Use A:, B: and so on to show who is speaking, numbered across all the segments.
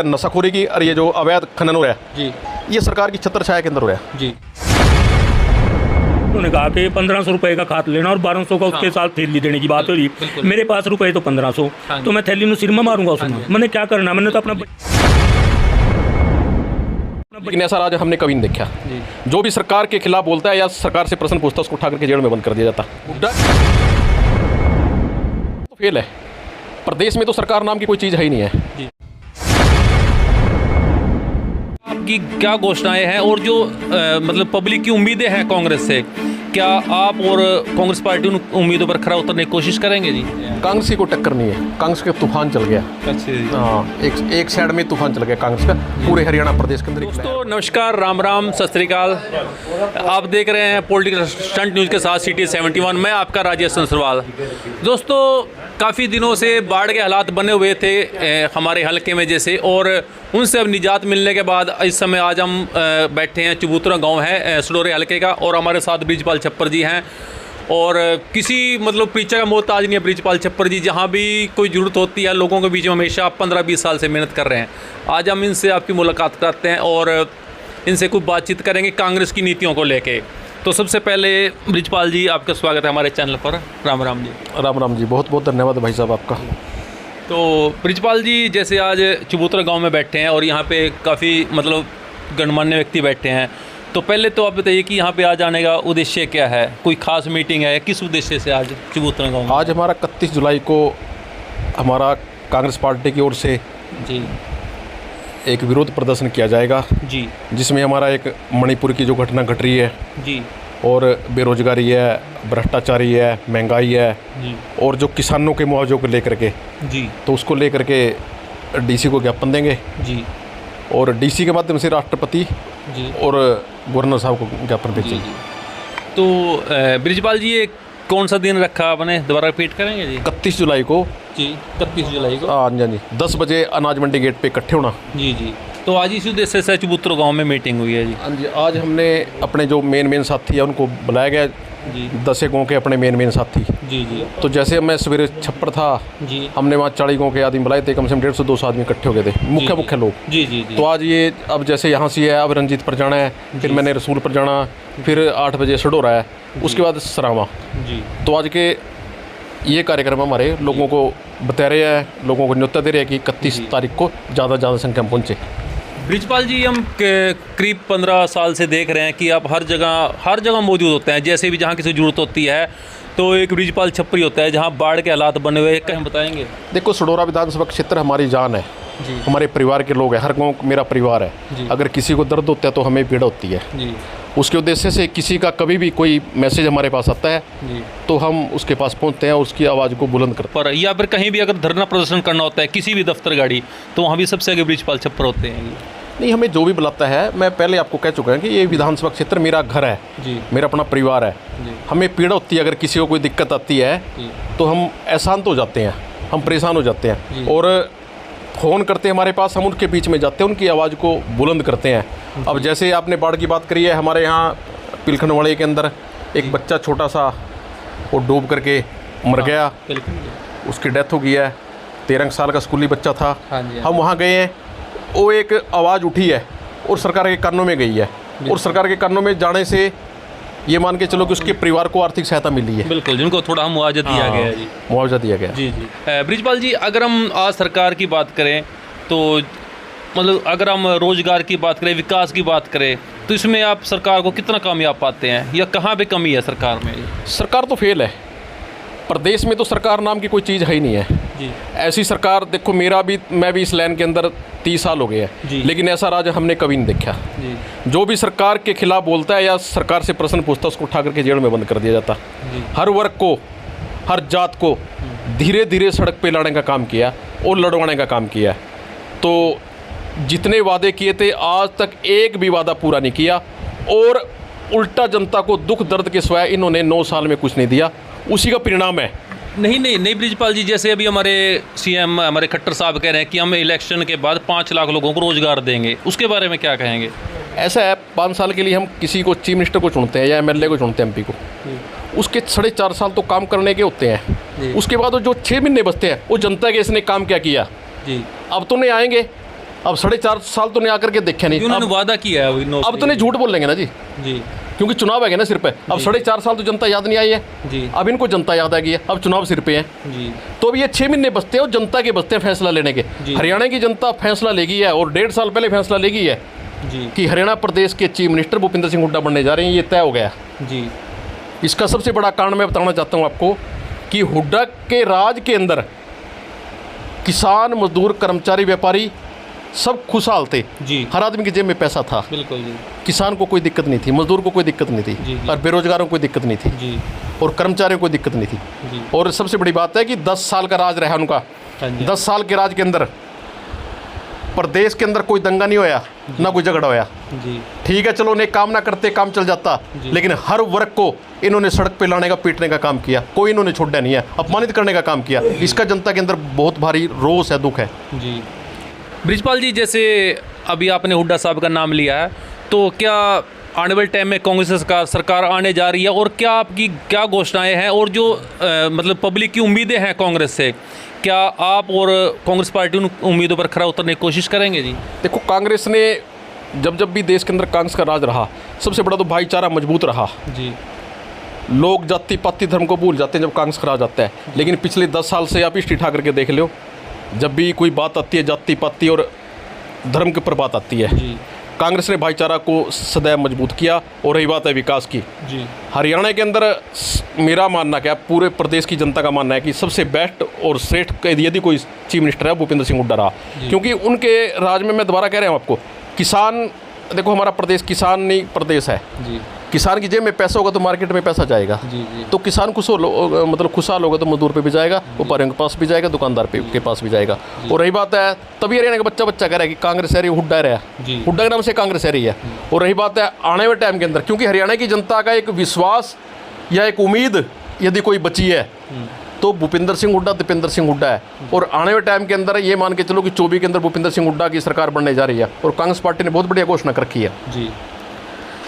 A: नशाखोरी की और ये जो अवैध खनन हो रहा है
B: जी
A: ये सरकार की छत्र छाया के अंदर हो रहा है।
B: जी।
C: उन्होंने कहा कि 1500 रुपए का खाद लेना और 1200 का उसके साथ थैली देने की बात हो रही। मेरे पास रुपए तो 1500, तो मैं थैली में सिर में मारूंगा उसमें। मैंने क्या करना, मैंने तो अपना
A: लेकिन ऐसा राज हमने कभी नहीं देखा। जो भी सरकार के खिलाफ बोलता है या सरकार से प्रश्न पूछता है उसको उठा करके जेल में बंद कर दिया जाता। तो फेल है। प्रदेश में तो सरकार नाम की कोई चीज़ है ही नहीं है।
B: आपकी क्या घोषणाएं हैं और जो मतलब पब्लिक की उम्मीदें हैं कांग्रेस से, क्या आप और कांग्रेस पार्टी उन उम्मीदों पर खरा उतरने की कोशिश करेंगे जी?
A: कांग्रेस की कोई टक्कर नहीं है। कांग्रेस का तूफान चल गया।
B: अच्छा।
A: हाँ, एक साइड में तूफान चल गया कांग्रेस का, पूरे हरियाणा प्रदेश के अंदर।
B: दोस्तों नमस्कार, राम राम, सत श्री अकाल। आप देख रहे हैं पॉलिटिकल स्टंट न्यूज़ के साथ सिटी 71। मैं आपका राजेश संसरवाल। दोस्तों काफ़ी दिनों से बाढ़ के हालात बने हुए थे हमारे हलके में जैसे, और उनसे अब निजात मिलने के बाद इस समय आज हम बैठे हैं, चबूतरा गांव है सडोरे हलके का, और हमारे साथ ब्रिजपाल छप्पर जी हैं। और किसी मतलब पीछे का मोहताज नहीं है ब्रिजपाल छप्पर जी, जहां भी कोई ज़रूरत होती है लोगों के बीच में हमेशा 15-20 साल से मेहनत कर रहे हैं। आज हम इनसे आपकी मुलाकात करते हैं और इनसे कुछ बातचीत करेंगे कांग्रेस की नीतियों को लेके। तो सबसे पहले ब्रिजपाल जी, आपका स्वागत है हमारे चैनल पर। राम राम जी।
A: राम राम जी, बहुत बहुत धन्यवाद भाई साहब आपका।
B: तो ब्रिजपाल जी, जैसे आज चबूतरा गांव में बैठे हैं और यहाँ पे काफ़ी मतलब गणमान्य व्यक्ति बैठे हैं, तो पहले तो आप बताइए कि यहाँ पे आज आने का उद्देश्य क्या है? कोई खास मीटिंग है? किस उद्देश्य से आज चबूतरा गांव में?
A: आज हमारा 31 जुलाई को हमारा कांग्रेस पार्टी की ओर से
B: जी
A: एक विरोध प्रदर्शन किया जाएगा
B: जी
A: जिसमें हमारा एक मणिपुर की जो घटना घट रही है
B: जी
A: और बेरोजगारी है, भ्रष्टाचारी है, महंगाई है
B: जी
A: और जो किसानों के मुआवजे को लेकर के,
B: जी
A: तो उसको लेकर के डीसी को ज्ञापन देंगे
B: जी
A: और डीसी के माध्यम से राष्ट्रपति
B: जी
A: और गवर्नर साहब को ज्ञापन
B: जी
A: भेजेंगे।
B: जी। तो ब्रिजपाल जी, ये कौन सा दिन रखा आपने, दोबारा रिपीट करेंगे जी?
A: 31 जुलाई को
B: जी 31 जुलाई को।
A: हाँ जी 10 बजे अनाज मंडी गेट पे इकट्ठे होना।
B: जी जी। तो आज इसी उद्देश्य से चबूतरा गांव में मीटिंग हुई है जी?
A: हाँ जी, आज हमने अपने जो मेन साथी है उनको बुलाया गया
B: जी
A: 10 गाँव के अपने मेन साथी।
B: जी जी
A: तो जैसे मैं सवेरे छप्पर था,
B: जी
A: हमने वहाँ 40 गाँव के आदमी बुलाए थे, कम से कम 150-200 आदमी इकट्ठे हो गए थे, मुख्य लोग।
B: जी जी जी।
A: तो आज ये अब जैसे यहाँ से है, अब रंजीत पर जाना है, फिर मैंने रसूल पर जाना, फिर 8 बजे सडोरा है, उसके बाद सरावा।
B: जी
A: तो आज के ये कार्यक्रम हमारे लोगों को बता रहे हैं, लोगों को न्योता दे रहे हैं कि 31 तारीख को ज़्यादा संख्या में पहुँचे।
B: ब्रिजपाल जी, हम करीब 15 साल से देख रहे हैं कि आप हर जगह मौजूद होते हैं। जैसे भी जहाँ किसी ज़रूरत होती है तो एक ब्रिजपाल छप्परी होता है, जहाँ बाढ़ के हालात बने हुए हैं, कहीं बताएंगे?
A: देखो, सडोरा विधानसभा क्षेत्र हमारी जान है, हमारे परिवार के लोग हैं, हर गाँव मेरा परिवार है। अगर किसी को दर्द होता है तो हमें पीड़ा होती है
B: जी।
A: उसके उद्देश्य से किसी का कभी भी कोई मैसेज हमारे पास आता है
B: जी।
A: तो हम उसके पास पहुंचते हैं और उसकी आवाज़ को बुलंद करते
B: पर या फिर कहीं भी अगर धरना प्रदर्शन करना होता है किसी भी दफ्तर गाड़ी, तो वहाँ भी सबसे आगे ब्रिजपाल छप्पर होते हैं।
A: हैं। नहीं, हमें जो भी बुलाता है, मैं पहले आपको कह चुका हूँ कि ये विधानसभा क्षेत्र मेरा घर है
B: जी।
A: मेरा अपना परिवार है
B: जी।
A: हमें पीड़ा होती है, अगर किसी को कोई दिक्कत आती है तो हम अशांत हो जाते हैं, हम परेशान हो जाते हैं और फ़ोन करते हैं हमारे पास, हम उनके बीच में जाते हैं, उनकी आवाज़ को बुलंद करते हैं। अब जैसे आपने बाढ़ की बात करी है, हमारे यहाँ पिलखनवाड़े के अंदर एक बच्चा छोटा सा वो डूब करके मर गया, उसकी डेथ हो गई है, 13 साल का स्कूली बच्चा था। हम वहाँ गए हैं, वो एक आवाज़ उठी है और सरकार के कानों में गई है, और सरकार के कानों में जाने से ये मान के चलो कि उसके परिवार को आर्थिक सहायता मिली है।
B: बिल्कुल, जिनको थोड़ा मुआवजा दिया गया है जी।
A: मुआवजा दिया गया
B: जी जी। ब्रिजपाल जी, अगर हम आज सरकार की बात करें तो मतलब अगर हम रोजगार की बात करें, विकास की बात करें, तो इसमें आप सरकार को कितना कामयाब पाते हैं या कहाँ पे कमी है सरकार में?
A: सरकार तो फेल है। प्रदेश में तो सरकार नाम की कोई चीज़ है ही नहीं है
B: जी।
A: ऐसी सरकार, देखो मैं भी इस लाइन के अंदर 30 साल हो गए हैं, लेकिन ऐसा राज हमने कभी नहीं देखा।
B: जी।
A: जो भी सरकार के खिलाफ बोलता है या सरकार से प्रश्न पूछता है उसको उठा करके जेल में बंद कर दिया जाता। हर वर्ग को, हर जात को धीरे धीरे सड़क पे लाने का काम किया और लड़वाने का काम किया। तो जितने वादे किए थे आज तक एक भी वादा पूरा नहीं किया, और उल्टा जनता को दुख दर्द के सिवाय इन्होंने 9 साल में कुछ नहीं दिया, उसी का परिणाम है।
B: नहीं ब्रिजपाल जी, जैसे अभी हमारे सीएम हमारे खट्टर साहब कह रहे हैं कि हम इलेक्शन के बाद 5 लाख लोगों को रोजगार देंगे, उसके बारे में क्या कहेंगे?
A: ऐसा है, 5 साल के लिए हम किसी को चीफ मिनिस्टर को चुनते हैं या एमएलए को चुनते हैं, एमपी को, उसके 4.5 साल तो काम करने के होते हैं। उसके बाद जो 6 महीने बचते हैं वो जनता के इसने काम क्या किया जी। अब तो नहीं आएंगे, अब 4.5 साल तो नहीं आकर के देखे नहीं,
B: उन्होंने वादा किया है अभी नौ
A: अब तो नहीं झूठ बोल लेंगे ना जी,
B: जी
A: क्योंकि चुनाव है ना सिर पे। अब 4.5 साल तो जनता याद नहीं आई है
B: जी
A: अब इनको जनता याद आ गई है, अब चुनाव सिर पे है।
B: जी
A: तो अब ये 6 महीने बचते हैं और जनता के बचते हैं फैसला लेने के।
B: जी।
A: हरियाणा की जनता फैसला लेगी है और 1.5 साल पहले फैसला लेगी है
B: जी
A: कि हरियाणा प्रदेश के चीफ मिनिस्टर भूपिंदर सिंह हुड्डा बनने जा रहे हैं, ये तय हो गया।
B: जी
A: इसका सबसे बड़ा कारण मैं बताना चाहता हूँ आपको कि हुड्डा के राज के अंदर किसान, मजदूर, कर्मचारी, व्यापारी सब खुशहाल थे।
B: जी
A: हर आदमी की जेब में पैसा था,
B: बिल्कुल जी
A: किसान को कोई दिक्कत नहीं थी, मजदूर को कोई दिक्कत नहीं
B: जी,
A: थी,
B: जी।
A: और बेरोजगारों को कोई दिक्कत नहीं थी,
B: जी
A: और कर्मचारियों को कोई दिक्कत नहीं थी।
B: जी
A: और सबसे बड़ी बात है कि 10 साल का राज रहा उनका।
B: हाँ जी
A: 10 साल के राज के अंदर प्रदेश के अंदर कोई दंगा नहीं होया, ना कोई झगड़ा होया।
B: जी
A: ठीक है, चलो उन्हें काम ना करते, काम चल जाता,
B: जी।
A: लेकिन हर वर्ग को इन्होंने सड़क पे लाने का, पीटने का काम किया, कोई इन्होंने छोड़ा नहीं है, अपमानित करने का काम किया। इसका जनता के अंदर बहुत भारी रोष है, दुख है।
B: जी बृजपाल जी, जैसे अभी आपने हुड्डा साहब का नाम लिया है, तो क्या आने वाले टाइम में कांग्रेस सरकार आने जा रही है, और क्या आपकी क्या घोषणाएं हैं, और जो मतलब पब्लिक की उम्मीदें हैं कांग्रेस से, क्या आप और कांग्रेस पार्टी उन उम्मीदों पर खरा उतरने की कोशिश करेंगे? जी
A: देखो, कांग्रेस ने जब भी देश के अंदर कांग्रेस का राज रहा, सबसे बड़ा तो भाईचारा मजबूत रहा।
B: जी
A: लोग जाति पाति धर्म को भूल जाते हैं जब कांग्रेस का राज आता है, लेकिन पिछले 10 साल से आप हिस्ट्री उठा करके देख लो, जब भी कोई बात आती है जाति पाति और धर्म के ऊपर बात आती है,
B: जी
A: कांग्रेस ने भाईचारा को सदैव मजबूत किया। और रही बात है विकास की,
B: जी
A: हरियाणा के अंदर मेरा मानना क्या, पूरे प्रदेश की जनता का मानना है कि सबसे बेस्ट और श्रेष्ठ यदि कोई चीफ मिनिस्टर है, भूपिंदर सिंह हुड्डा रहा। क्योंकि उनके राज में, मैं दोबारा कह रहा हूँ आपको, किसान, देखो हमारा प्रदेश किसान नहीं प्रदेश है।
B: जी
A: किसान की जेब में पैसा होगा तो मार्केट में पैसा जाएगा,
B: जी जी
A: तो किसान मतलब खुशहाल होगा तो मजदूर पे भी जाएगा, व्यापारियों के पास भी जाएगा, दुकानदार के पास भी जाएगा। और रही बात है, तभी हरियाणा का बच्चा कह रहा है कि कांग्रेस है रही, हुड्डा रहा,
B: जी
A: हुड्डा के नाम से कांग्रेस है रही है। और रही बात है आने वाले टाइम के अंदर, क्योंकि हरियाणा की जनता का एक विश्वास या एक उम्मीद यदि कोई बची है तो भूपिंदर सिंह हुड्डा, दीपेंद्र सिंह हुड्डा है। और आने वाले टाइम के अंदर ये मान के चलो कि 24 के अंदर भूपिंदर सिंह हुड्डा की सरकार बनने जा रही है। और कांग्रेस पार्टी ने बहुत बढ़िया घोषणा कर रखी है।
B: जी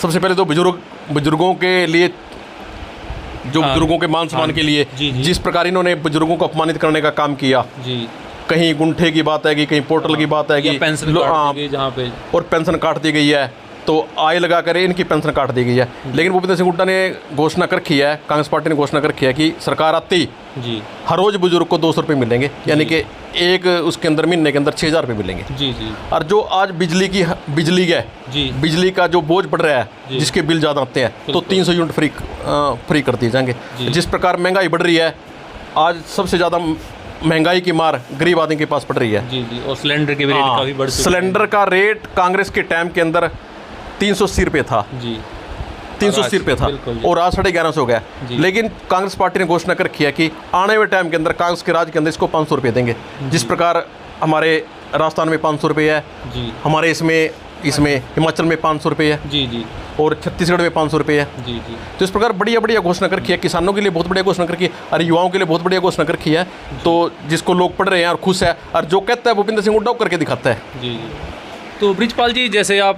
A: सबसे पहले तो बुजुर्गों के लिए, जो बुजुर्गों के मान सम्मान के लिए
B: जी, जी।
A: जिस प्रकार इन्होंने बुजुर्गों को अपमानित करने का काम किया,
B: जी
A: कहीं गुंठे की बात है कि कहीं पोर्टल की बात है कि
B: पेंशन जहाँ पे,
A: और पेंशन काट दी गई है, तो आय लगा कर इनकी पेंशन काट दी गई है। लेकिन भूपेंद्र सिंह हुड्डा ने घोषणा कर रखी है, कांग्रेस पार्टी ने घोषणा कर रखी है कि सरकार आती
B: जी
A: हर रोज बुजुर्ग को 200 रुपये मिलेंगे, यानी कि एक उसके अंदर महीने के अंदर 6,000 रुपये मिलेंगे।
B: जी जी
A: और जो आज बिजली है,
B: जी
A: बिजली का जो बोझ बढ़ रहा है, जिसके बिल ज़्यादा आते हैं, तो 300 यूनिट फ्री कर दिए जाएंगे। जिस प्रकार महंगाई बढ़ रही है, आज सबसे ज़्यादा महंगाई की मार गरीब आदमी के पास पड़ रही है।
B: जी जी और सिलेंडर के भी रेट काफ़ी बढ़ चुके हैं।
A: सिलेंडर का रेट कांग्रेस के टाइम के अंदर 380 रुपये था,
B: जी
A: 380 रुपये था,
B: बिल्कुल जी।
A: और आज 1150 हो गया।
B: जी।
A: लेकिन कांग्रेस पार्टी ने घोषणा कर रखी है कि आने वाले टाइम के अंदर कांग्रेस के राज के अंदर इसको 500 रुपये देंगे। जिस प्रकार हमारे राजस्थान में 500 रुपये है,
B: जी
A: हमारे इसमें हिमाचल में 500 रुपये है,
B: जी जी
A: और छत्तीसगढ़ में 500 रुपये है।
B: जी जी
A: तो इस प्रकार बढ़िया बढ़िया घोषणा कर रखी है। किसानों के लिए बहुत बढ़िया घोषणा कर रखी है, और युवाओं के लिए बहुत बढ़िया घोषणा कर रखी है। तो जिसको लोग पढ़ रहे हैं और खुश है, और जो कहता है भूपिंदर सिंह हुड्डा करके दिखाता है।
B: जी जी तो बृजपाल जी, जैसे आप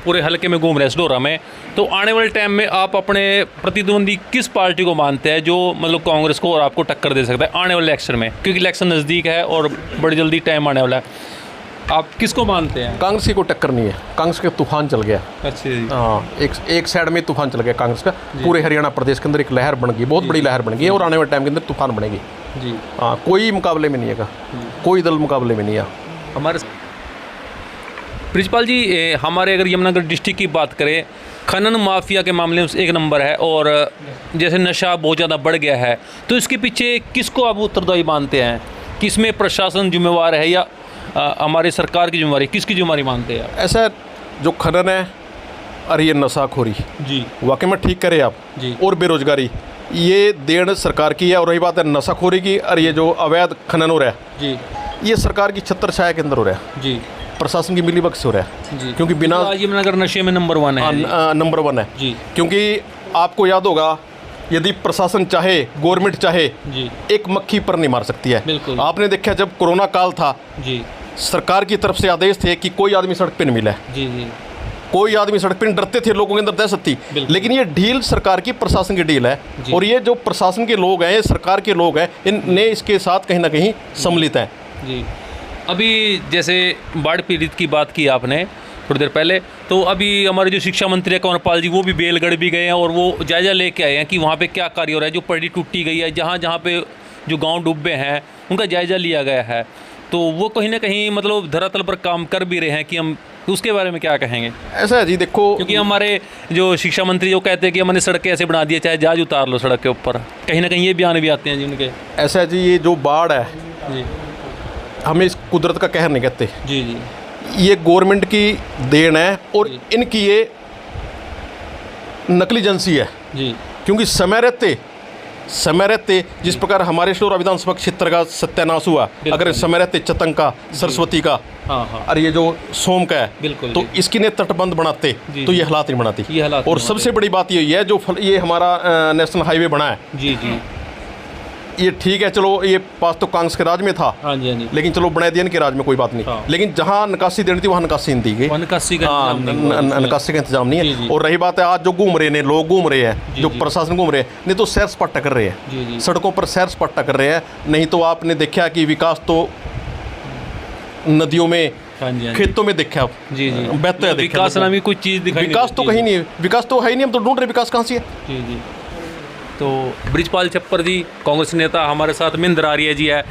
B: पूरे हलके में घूम रहे हैं सडोरा में, तो आने वाले टाइम में आप अपने प्रतिद्वंदी किस पार्टी को मानते हैं जो मतलब कांग्रेस को और आपको टक्कर दे सकता है आने वाले इलेक्शन में? क्योंकि इलेक्शन नज़दीक है और बड़ी जल्दी टाइम आने वाला है, आप किसको मानते हैं?
A: कांग्रेस की कोई टक्कर नहीं है, कांग्रेस का तूफान चल गया।
B: अच्छा जी
A: हाँ, एक साइड में तूफान चल गया कांग्रेस का, पूरे हरियाणा प्रदेश के अंदर एक लहर बन गई, बहुत बड़ी लहर बन गई है, और आने वाले टाइम के अंदर तूफान बनेगी।
B: जी
A: हाँ, कोई मुकाबले में नहीं है, कोई दल मुकाबले में नहीं है
B: हमारे। बृजपाल जी, हमारे अगर यमुनानगर डिस्ट्रिक्ट की बात करें, खनन माफिया के मामले में एक नंबर है, और जैसे नशा बहुत ज़्यादा बढ़ गया है, तो इसके पीछे किसको आप उत्तरदायी मानते हैं? कि इसमें प्रशासन जिम्मेवार है या हमारी सरकार की जिम्मेवारी, किसकी जिम्मेवारी मानते हैं?
A: ऐसा जो खनन है और ये नशाखोरी,
B: जी
A: वाकई में ठीक करे आप
B: जी
A: और बेरोजगारी, ये देन सरकार की है। और रही बात है नशाखोरी की, और ये जो अवैध खनन हो रहा है,
B: जी
A: ये सरकार की छत्र छाया के अंदर हो रहा है,
B: जी
A: प्रशासन की मिलीभगत से हो रहा है।
B: जी
A: क्योंकि बिना
B: यमुनानगर नशे में नंबर 1 है।
A: नंबर 1 है
B: जी
A: क्योंकि आपको याद होगा, यदि प्रशासन चाहे, गवर्नमेंट चाहे,
B: जी
A: एक मक्खी पर नहीं मार सकती है।
B: बिल्कुल।
A: आपने देखा जब कोरोना काल था,
B: जी
A: सरकार की तरफ से आदेश थे कि कोई आदमी सड़क पे नहीं मिला है,
B: जी जी
A: कोई आदमी सड़क पे नहीं, डरते थे, लोगों के अंदर दहशत थी।
B: बिल्कुल।
A: लेकिन ये डील सरकार की, प्रशासन की डील है,
B: जी।
A: और ये जो प्रशासन के लोग हैं, ये सरकार के लोग हैं, इनने इसके साथ कहीं ना कहीं सम्मिलित हैं।
B: जी अभी जैसे बाढ़ पीड़ित की बात की आपने थोड़ी देर पहले, तो अभी हमारे जो शिक्षा मंत्री है कंवरपाल जी, वो भी बेलगढ़ भी गए हैं और वो जायज़ा लेके आए हैं कि वहाँ पे क्या कार्य हो रहा है, जो पड़ी टूटी गई है, जहाँ जहाँ पे जो गांव डूबे हैं उनका जायज़ा लिया गया है। तो वो कहीं ना कहीं मतलब धरातल पर काम कर भी रहे हैं कि हम उसके बारे में क्या कहेंगे?
A: ऐसा है जी, देखो,
B: क्योंकि हमारे जो शिक्षा मंत्री जो कहते हैं कि हमने सड़कें ऐसे बना दी, चाहे जहाज उतार लो सड़क के ऊपर, कहीं ना कहीं ये बयान भी आते हैं जी उनके।
A: ऐसा है जी, ये जो बाढ़ है
B: जी
A: हमें इस कुदरत का कहर नहीं कहते,
B: जी जी
A: ये गवर्नमेंट की देन है और इनकी ये नकली एजेंसी है।
B: जी
A: क्योंकि समय रहते जिस प्रकार हमारे शोरा विधानसभा क्षेत्र का सत्यानाश हुआ, अगर समय रहते चतंका, सरस्वती का,
B: हाँ
A: और ये जो सोम का है,
B: बिल्कुल
A: तो
B: जी।
A: इसकी ने तटबंध बनाते तो ये हालात नहीं बनाती।
B: ये हालात
A: और
B: नहीं
A: सबसे बड़ी बात ये है, जो ये हमारा नेशनल हाईवे बना है,
B: जी जी
A: ये ठीक है, चलो ये पास तो कांग्रेस के राज में था,
B: हाँ जी हाँ जी,
A: लेकिन चलो बना दिया इनके राज में, कोई बात नहीं।
B: हाँ।
A: लेकिन जहाँ निकासी देनी थी वहाँ निकासी नहीं दी गई।
B: निकासी का
A: हाँ,
B: इंतजाम नहीं हुआ।
A: निकासी का इंतजाम नहीं
B: जी,
A: है।
B: जी।
A: और रही बात है, आज जो घूम रहे हैं लोग, घूम रहे हैं,
B: जी,
A: जो
B: जी।
A: प्रशासन घूम रहे हैं, नहीं तो सैर सपाटा कर रहे
B: जी, जी।
A: हैं, सड़कों पर सैर सपाटा कर रहे हैं। नहीं तो आपने देखा कि विकास तो नदियों में,
B: हाँ जी हाँ जी।
A: खेतों में देखा,
B: जी जी
A: बेहतर है,
B: विकास नाम की कोई चीज़ दिखाई नहीं
A: विकास तो
B: देती।
A: कहीं नहीं है, विकास तो है ही नहीं, हम तो ढूंढ रहे विकास कहाँ से है।
B: जी जी। तो ब्रिजपाल छप्पर जी कांग्रेस नेता हमारे साथ मिंदर आर्य जी है,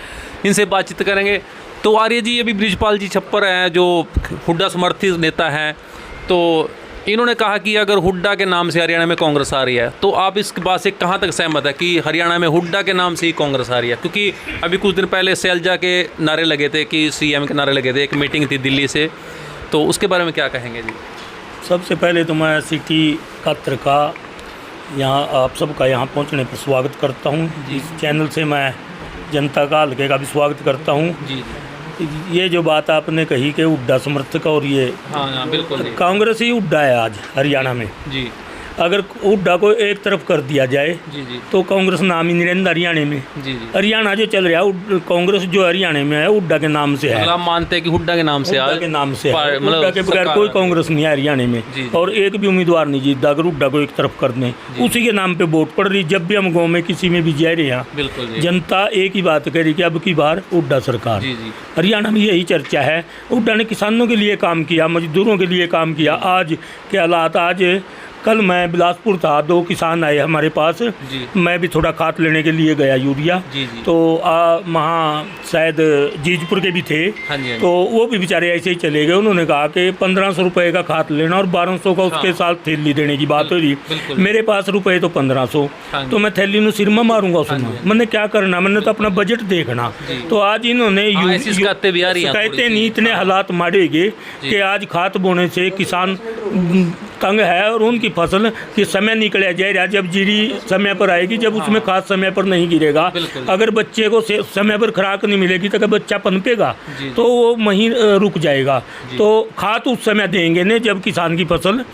B: इनसे बातचीत करेंगे। तो आर्य जी, अभी ब्रिजपाल जी छप्पर हैं जो हुड्डा समर्थित नेता हैं, तो इन्होंने कहा कि अगर हुड्डा के नाम से हरियाणा में कांग्रेस आ रही है, तो आप इस बात से कहाँ तक सहमत है कि हरियाणा में हुड्डा के नाम से ही कांग्रेस आ रही है? क्योंकि अभी कुछ दिन पहले सैलजा के नारे लगे थे, कि CM के नारे लगे थे, एक मीटिंग थी दिल्ली से, तो उसके बारे में क्या कहेंगे जी?
C: सबसे पहले तो मैं सिटी कत्र का यहाँ आप सबका यहाँ पहुँचने पर स्वागत करता हूँ। इस चैनल से मैं जनता का हल्के का भी स्वागत करता हूँ।
B: जी
C: ये जो बात आपने कही कि हुड्डा समर्थक और ये
B: हाँ हाँ बिल्कुल जी।
C: कांग्रेस ही हुड्डा है आज हरियाणा में।
B: जी
C: अगर हुड्डा को एक तरफ कर दिया जाए
B: जी जी
C: तो कांग्रेस नाम ही नहीं रहता हरियाणा में।
B: जी जी।
C: हरियाणा जो चल रहा है, कांग्रेस जो हरियाणा में है हुड्डा के नाम से है।
B: मतलब आप मानते हैं कि हुड्डा के नाम से
C: हुड्डा के नाम से है,
B: मतलब
C: हुड्डा के बगैर
B: सरकार-
C: कोई कांग्रेस नहीं है हरियाणा में।
B: जी।
C: और एक भी उम्मीदवार नहीं जीतता अगर हुड्डा को एक तरफ कर दें, उसी के नाम पे वोट पड़ रही। जब भी हम गाँव में किसी में भी जा रहे हैं,
B: बिल्कुल जी।
C: जनता एक ही बात कह रही कि अब की बार हुड्डा सरकार।
B: जी जी
C: हरियाणा में यही चर्चा है। हुड्डा ने किसानों के लिए काम किया, मजदूरों के लिए काम किया। आज के हालात, आज कल मैं बिलासपुर था, 2 किसान आए हमारे पास,
B: जी।
C: मैं भी थोड़ा खाद लेने के लिए गया यूरिया,
B: जी जी।
C: तो वहाँ शायद जीजपुर के भी थे,
B: हाँ जी हाँ जी।
C: तो वो भी बेचारे ऐसे ही चले गए। उन्होंने कहा कि 1500 रुपये का खाद लेना और 1200 का उसके साथ थैली देने की बात हो रही।
B: बिल्कुल।
C: मेरे पास रुपये तो 1500,
B: हाँ जी।
C: तो मैं थैली में सिर में मारूंगा उसमें। मैंने क्या करना, मैंने तो अपना बजट देखना। तो आज इन्होंने
B: हाँ, ऐसी शिकायतें भी आ रही हैं
C: शिकायतें
B: थोड़ी
C: नहीं,
B: सी।
C: इतने हालात मारेंगे कि आज खाद बोने से किसान तंग है और उनकी फसल कि समय निकल जाएगा। जब जीरी समय पर आएगी, जब उसमें खाद समय पर नहीं गिरेगा,
B: बिल्कुल।
C: अगर बच्चे को समय पर खुराक नहीं मिलेगी तो अगर बच्चा पनपेगा
B: जी।
C: तो वो वहीं रुक जाएगा। तो खाद उस समय देंगे ने जब किसान की फसल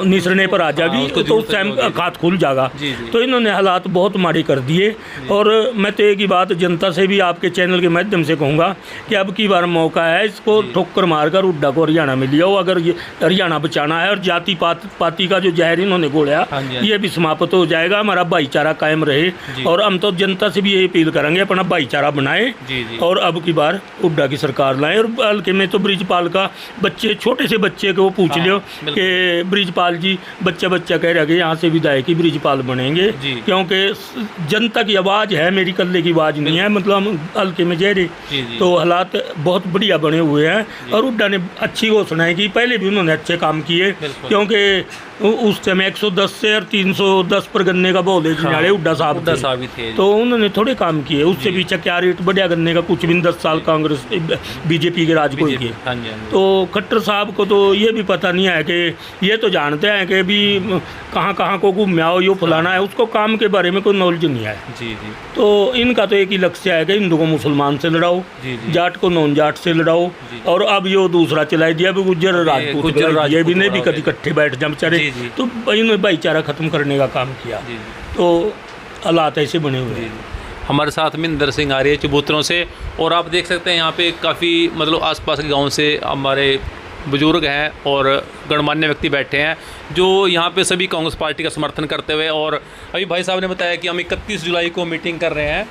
C: निसरने पर आ जाएगी,
B: उसको
C: तो उस
B: जरूरत
C: टाइम
B: होगी।
C: खाद खुल जाएगा।
B: जी, जी।
C: तो इन्होंने हालात बहुत माड़े कर दिए। और मैं तो एक ही बात जनता से भी आपके चैनल के माध्यम से कहूँगा कि अब की बार मौका है, इसको ठोकर मारकर हुड्डा को हरियाणा में लिया हो। अगर ये हरियाणा बचाना है और जाति पाति का जो जहर इन्होंने घोड़ा,
B: हाँ जी, हाँ
C: ये भी समाप्त हो जाएगा, हमारा भाईचारा कायम रहे। और हम तो जनता से भी यही अपील करेंगे, अपना भाईचारा बनाए
B: जी, जी।
C: और अब की बार हुड्डा की सरकार लाएं। और हल्के में तो ब्रिजपाल का बच्चे, छोटे से बच्चे को पूछ लियो
B: बिल्कुल।
C: कि ब्रिजपाल जी, बच्चा कह रहा कि यहाँ से विधायक ही ब्रिजपाल बनेंगे,
B: जी।
C: क्योंकि जनता की आवाज़ है, मेरी कल्ले की आवाज़ नहीं है। मतलब हम हल्के में जा रहे,
B: जी, जी।
C: तो हालात बहुत बढ़िया बने हुए हैं। और हुड्डा ने अच्छी घोषणाएं की, पहले भी उन्होंने अच्छे काम किए,
B: बिल्कुल।
C: क्योंकि उस समय 110 से और 310 पर गन्ने का भाव ले जाने हुड्डा साहब
B: हुड्डा
C: थे।
B: साहब ही थे।
C: तो उन्होंने थोड़े काम किए। उससे पीछे क्या रेट बढ़िया गन्ने का, कुछ भी 10 साल कांग्रेस बीजेपी के राज को ही किए।
B: हाँ जी हाँ जी।
C: तो खट्टर साहब को तो ये भी पता नहीं है कि ये तो जानते हैं कि भी कहाँ को घूम आओ, यो फलाना है, उसको काम के बारे में कोई नॉलेज नहीं है।
B: जी जी
C: तो इनका तो एक ही लक्ष्य है कि हिंदू को मुसलमान से लड़ाओ,
B: जी, जी।
C: जाट को नॉन जाट से लड़ाओ। और अब यो दूसरा चलाई दिया भी गुज्जर राजपूत,
B: गुज्जर
C: ये
B: राजपूत
C: भी नहीं भी
B: वाला
C: कभी इकट्ठे बैठ जाए बेचारे।
B: जी, जी।
C: तो इन्होंने भाईचारा खत्म करने का काम किया।
B: जी।
C: तो हालात ऐसे बने हुए हैं।
B: हमारे साथ मिंदर सिंह आ रही है चबूतरों से, और आप देख सकते हैं यहाँ पे काफ़ी मतलब आसपास के गांव से हमारे बुजुर्ग हैं और गणमान्य व्यक्ति बैठे हैं जो यहाँ पे सभी कांग्रेस पार्टी का समर्थन करते हुए। और अभी भाई साहब ने बताया कि हम 31 जुलाई को मीटिंग कर रहे हैं।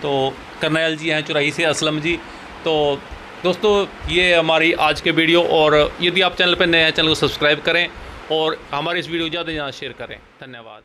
B: तो करनैल जी हैं चौराही से, असलम जी, तो दोस्तों ये हमारी आज के वीडियो, और यदि आप चैनल पर नए हैं चैनल को सब्सक्राइब करें और हमारे इस वीडियो को ज़्यादा से ज़्यादा शेयर करें। धन्यवाद।